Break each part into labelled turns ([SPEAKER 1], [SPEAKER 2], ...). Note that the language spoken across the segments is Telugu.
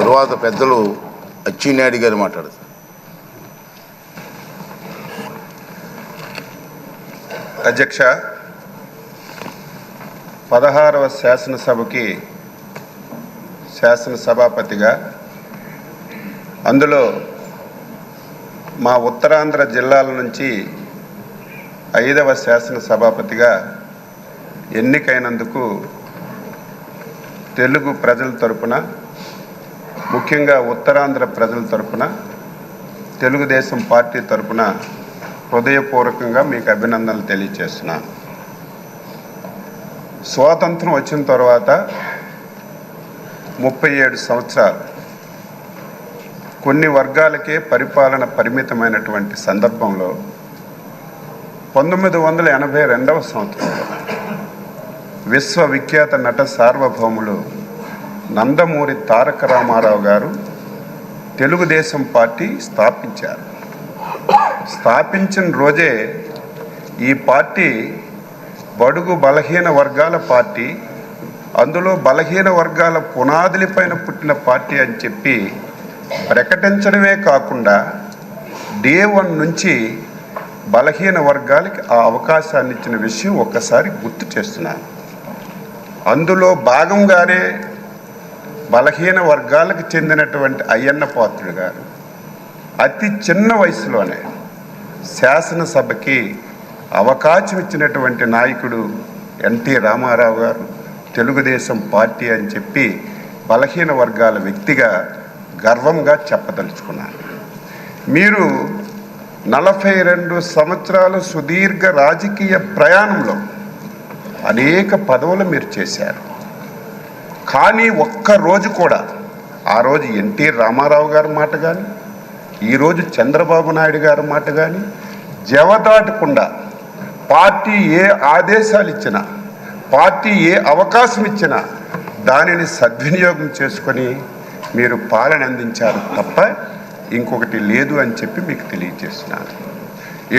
[SPEAKER 1] తర్వాత పెద్దలు అచ్చెన్నాయుడు గారు మాట్లాడతారు.
[SPEAKER 2] అధ్యక్ష, 16వ శాసనసభకి శాసనసభాపతిగా, అందులో మా ఉత్తరాంధ్ర జిల్లాల నుంచి 5వ శాసనసభాపతిగా ఎన్నికైనందుకు తెలుగు ప్రజల తరపున, ముఖ్యంగా ఉత్తరాంధ్ర ప్రజల తరపున, తెలుగుదేశం పార్టీ తరపున హృదయపూర్వకంగా మీకు అభినందనలు తెలియజేస్తున్నాను. స్వాతంత్రం వచ్చిన తర్వాత 37 సంవత్సరాలు కొన్ని వర్గాలకే పరిపాలన పరిమితమైనటువంటి సందర్భంలో 1982వ సంవత్సరంలో విశ్వవిఖ్యాత నట సార్వభౌములు నందమూరి తారక రామారావు గారు తెలుగుదేశం పార్టీ స్థాపించారు. స్థాపించిన రోజే ఈ పార్టీ బడుగు బలహీన వర్గాల పార్టీ, అందులో బలహీన వర్గాల పునాదులపైన పుట్టిన పార్టీ అని చెప్పి ప్రకటించడమే కాకుండా డే 1 నుంచి బలహీన వర్గాలకి ఆ అవకాశాన్ని ఇచ్చిన విషయం ఒక్కసారి గుర్తు చేస్తున్నాను. అందులో భాగంగానే బలహీన వర్గాలకు చెందినటువంటి అయ్యన్న పాత్రుడు గారు అతి చిన్న వయసులోనే శాసనసభకి అవకాశం ఇచ్చినటువంటి నాయకుడు ఎన్టీ రామారావు గారు తెలుగుదేశం పార్టీ అని చెప్పి బలహీన వర్గాల వ్యక్తిగా గర్వంగా చెప్పదలుచుకున్నాను. మీరు 42 సంవత్సరాల సుదీర్ఘ రాజకీయ ప్రయాణంలో అనేక పదవులు మీరు చేశారు. కానీ ఒక్కరోజు కూడా ఆ రోజు ఎన్టీ రామారావు గారి మాట కానీ, ఈరోజు చంద్రబాబు నాయుడు గారి మాట కానీ జవదాటకుండా పార్టీ ఏ ఆదేశాలు ఇచ్చినా, పార్టీ ఏ అవకాశం ఇచ్చినా దానిని సద్వినియోగం చేసుకొని మీరు పాలన అందించారు తప్ప ఇంకొకటి లేదు అని చెప్పి మీకు తెలియజేస్తున్నాను.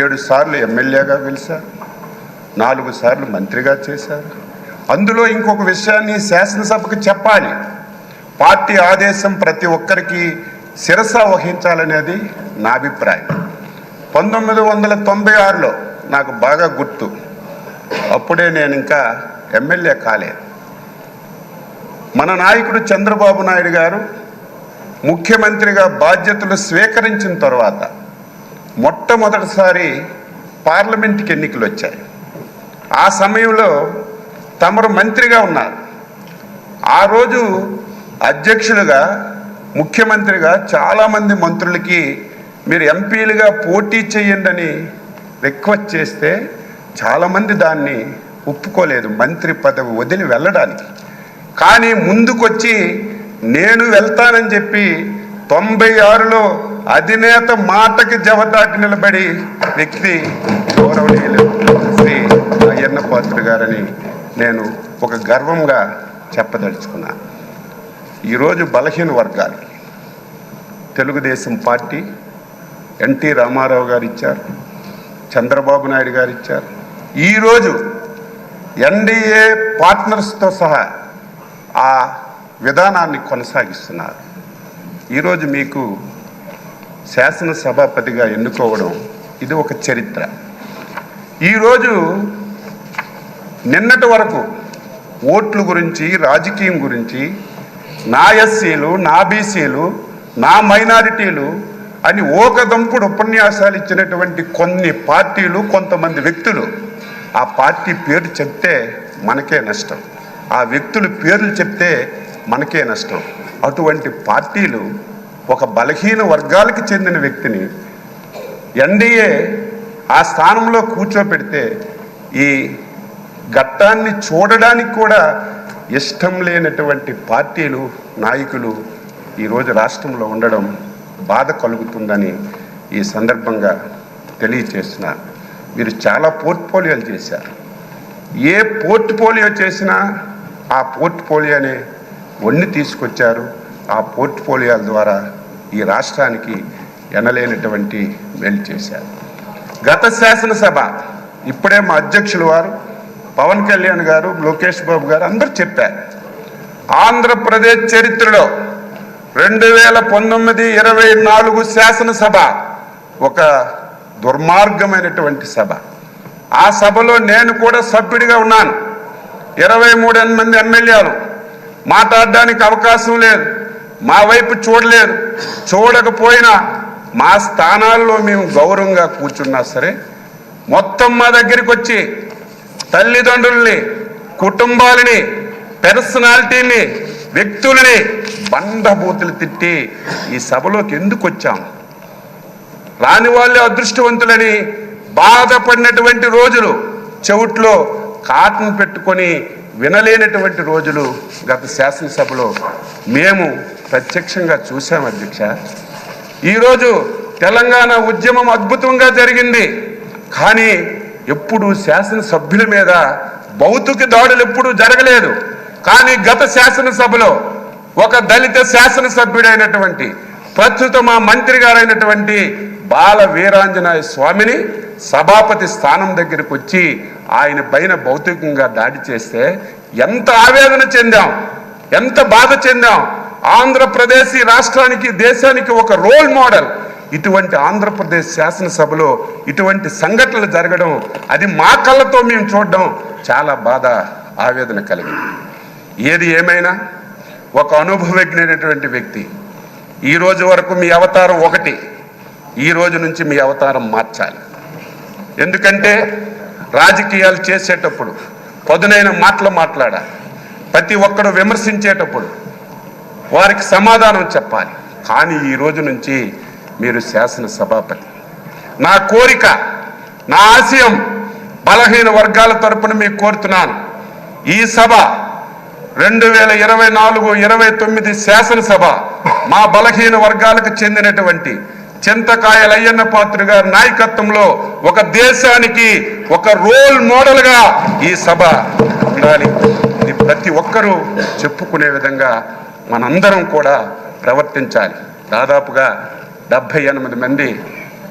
[SPEAKER 2] 7 సార్లు ఎమ్మెల్యేగా గెలిచారు, 4 సార్లు మంత్రిగా చేశారు. అందులో ఇంకొక విషయాన్ని శాసనసభకు చెప్పాలి. పార్టీ ఆదేశం ప్రతి ఒక్కరికి శిరస వహించాలనేది నా అభిప్రాయం. 1996లో నాకు బాగా గుర్తు, అప్పుడే నేను ఇంకా ఎమ్మెల్యే కాలేదు. మన నాయకుడు చంద్రబాబు నాయుడు గారు ముఖ్యమంత్రిగా బాధ్యతలు స్వీకరించిన తర్వాత మొట్టమొదటిసారి పార్లమెంట్కి ఎన్నికలు వచ్చాయి. ఆ సమయంలో తమరు మంత్రిగా ఉన్నారు. ఆ రోజు అధ్యక్షులుగా, ముఖ్యమంత్రిగా చాలామంది మంత్రులకి మీరు ఎంపీలుగా పోటీ చేయండి అని రిక్వెస్ట్ చేస్తే చాలామంది దాన్ని ఒప్పుకోలేదు, మంత్రి పదవి వదిలి వెళ్ళడానికి. కానీ ముందుకొచ్చి నేను వెళ్తానని చెప్పి 96లో అధినేత మాటకి జవదాటి నిలబడి వ్యక్తి గౌరవనీయులు శ్రీ అయ్యన్న పాత్రుడు గారని నేను ఒక గర్వంగా చెప్పదలుచుకున్నాను. ఈరోజు బలహీన వర్గాలకి తెలుగుదేశం పార్టీ ఎన్టీ రామారావు గారు ఇచ్చారు, చంద్రబాబు నాయుడు గారు ఇచ్చారు. ఈరోజు ఎన్డీఏ పార్ట్నర్స్తో సహా ఆ విధానాన్ని కొనసాగిస్తున్నారు. ఈరోజు మీకు శాసనసభాపతిగా ఎన్నుకోవడం ఇది ఒక చరిత్ర. ఈరోజు నిన్నటి వరకు ఓట్ల గురించి, రాజకీయం గురించి, నా ఎస్సీలు, నా బీసీలు, నా మైనారిటీలు అని ఓకదంపుడు ఉపన్యాసాలు ఇచ్చినటువంటి కొన్ని పార్టీలు, కొంతమంది వ్యక్తులు ఆ పార్టీ పేరు చెప్తే మనకే నష్టం, ఆ వ్యక్తుల పేర్లు చెప్తే మనకే నష్టం. అటువంటి పార్టీలు ఒక బలహీన వర్గాలకు చెందిన వ్యక్తిని ఎన్డీఏ ఆ స్థానంలో కూర్చోబెడితే ఈ ఘట్టాన్ని చూడడానికి కూడా ఇష్టం లేనటువంటి పార్టీలు, నాయకులు ఈరోజు రాష్ట్రంలో ఉండడం బాధ కలుగుతుందని ఈ సందర్భంగా తెలియచేస్తున్నారు. మీరు చాలా పోర్ట్ఫోలియోలు చేశారు. ఏ పోర్ట్ఫోలియో చేసినా ఆ పోర్ట్ఫోలియోని వన్ని తీసుకొచ్చారు. ఆ పోర్ట్ఫోలియోల ద్వారా ఈ రాష్ట్రానికి ఎనలేనటువంటి మేలు చేశారు. గత శాసనసభ ఇప్పుడే మా అధ్యక్షులు వారు పవన్ కళ్యాణ్ గారు, లోకేష్ బాబు గారు అందరూ చెప్పారు, ఆంధ్రప్రదేశ్ చరిత్రలో 2019-24 శాసనసభ ఒక దుర్మార్గమైనటువంటి సభ. ఆ సభలో నేను కూడా సభ్యుడిగా ఉన్నాను. 23 మంది ఎమ్మెల్యేలు మాట్లాడడానికి అవకాశం లేదు, మా వైపు చూడలేదు. చూడకపోయినా మా స్థానాల్లో మేము గౌరవంగా కూర్చున్నా సరే మొత్తం మా దగ్గరికి వచ్చి తల్లిదండ్రుల్ని, కుటుంబాలని, పర్సనాలిటీని, వ్యక్తులని బండబూతులు తిట్టి ఈ సభలోకి ఎందుకు వచ్చాం? రాని వాళ్ళే అదృష్టవంతులని బాధపడినటువంటి రోజులు, చెవుట్లో కాటన్ పెట్టుకొని వినలేనటువంటి రోజులు గత శాసనసభలో మేము ప్రత్యక్షంగా చూసాం అధ్యక్ష. ఈరోజు తెలంగాణ ఉద్యమం అద్భుతంగా జరిగింది, కానీ ఎప్పుడు శాసనసభ్యుల మీద భౌతిక దాడులు ఎప్పుడూ జరగలేదు. కానీ గత శాసనసభలో ఒక దళిత శాసనసభ్యుడైనటువంటి ప్రస్తుత మా మంత్రి గారైనటువంటి బాల వీరాంజనేయ స్వామిని సభాపతి స్థానం దగ్గరికి వచ్చి ఆయన పైన భౌతికంగా దాడి చేస్తే ఎంత ఆవేదన చెందాం, ఎంత బాధ చెందాం. ఆంధ్రప్రదేశ్ ఈ రాష్ట్రానికి, దేశానికి ఒక రోల్ మోడల్. ఇటువంటి ఆంధ్రప్రదేశ్ శాసనసభలో ఇటువంటి సంఘటనలు జరగడం, అది మా కళ్ళతో మేము చూడడం చాలా బాధ, ఆవేదన కలిగింది. ఏది ఏమైనా ఒక అనుభవజ్ఞైనటువంటి వ్యక్తి, ఈ రోజు వరకు మీ అవతారం ఒకటి, ఈ రోజు నుంచి మీ అవతారం మార్చాలి. ఎందుకంటే రాజకీయాలు చేసేటప్పుడు పదునైన మాటలు మాట్లాడాలి. ప్రతి ఒక్కడు విమర్శించేటప్పుడు వారికి సమాధానం చెప్పాలి. కానీ ఈ రోజు నుంచి మీరు శాసనసభాపతి. నా కోరిక, నా ఆశయం బలహీన వర్గాల తరపున మీకు కోరుతున్నాను. ఈ సభ 2024-29 శాసనసభ మా బలహీన వర్గాలకు చెందినటువంటి చింతకాయల అయ్యన్న పాత్ర గారి నాయకత్వంలో ఒక దేశానికి ఒక రోల్ మోడల్గా ఈ సభ ఉండాలి. ఇది ప్రతి ఒక్కరూ చెప్పుకునే విధంగా మనందరం కూడా ప్రవర్తించాలి. దాదాపుగా 78 మంది,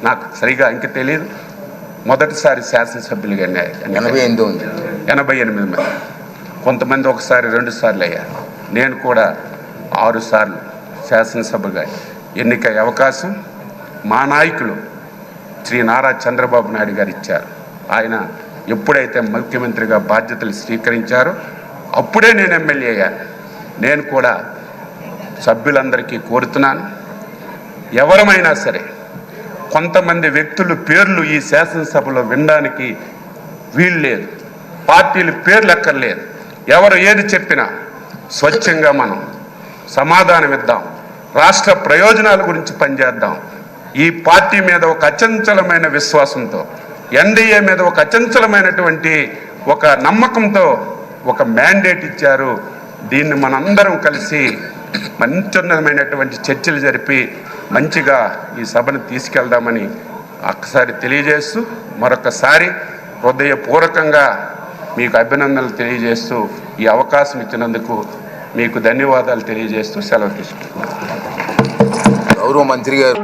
[SPEAKER 2] నాకు సరిగా ఇంక తెలియదు, మొదటిసారి శాసనసభ్యులుగా 88 మంది. కొంతమంది ఒకసారి 2 సార్లు అయ్యారు. నేను కూడా 6 సార్లు శాసనసభగా ఎన్నికయ్యే అవకాశం మా నాయకులు శ్రీ నారా చంద్రబాబు నాయుడు గారు ఇచ్చారు. ఆయన ఎప్పుడైతే ముఖ్యమంత్రిగా బాధ్యతలు స్వీకరించారో అప్పుడే నేను ఎమ్మెల్యే అయ్యాను. నేను కూడా సభ్యులందరికీ కోరుతున్నాను, ఎవరమైనా సరే కొంతమంది వ్యక్తుల పేర్లు ఈ శాసనసభలో వినడానికి వీలు లేదు, పార్టీల పేర్లు ఎక్కర్లేదు. ఎవరు ఏది చెప్పినా స్వచ్ఛంగా మనం సమాధానం ఇద్దాం, రాష్ట్ర ప్రయోజనాల గురించి పనిచేద్దాం. ఈ పార్టీ మీద ఒక అచంచలమైన విశ్వాసంతో, ఎన్డీఏ మీద ఒక అచంచలమైనటువంటి ఒక నమ్మకంతో ఒక మ్యాండేట్ ఇచ్చారు. దీన్ని మనందరం కలిసి మంచిమైనటువంటి చర్చలు జరిపి మంచిగా ఈ సభను తీసుకెళ్దామని ఒక్కసారి తెలియజేస్తూ, మరొకసారి హృదయపూర్వకంగా మీకు అభినందనలు తెలియజేస్తూ, ఈ అవకాశం ఇచ్చినందుకు మీకు ధన్యవాదాలు తెలియజేస్తూ సెలవు తీసుకుంటున్నాను.
[SPEAKER 1] గౌరవ మంత్రి గారు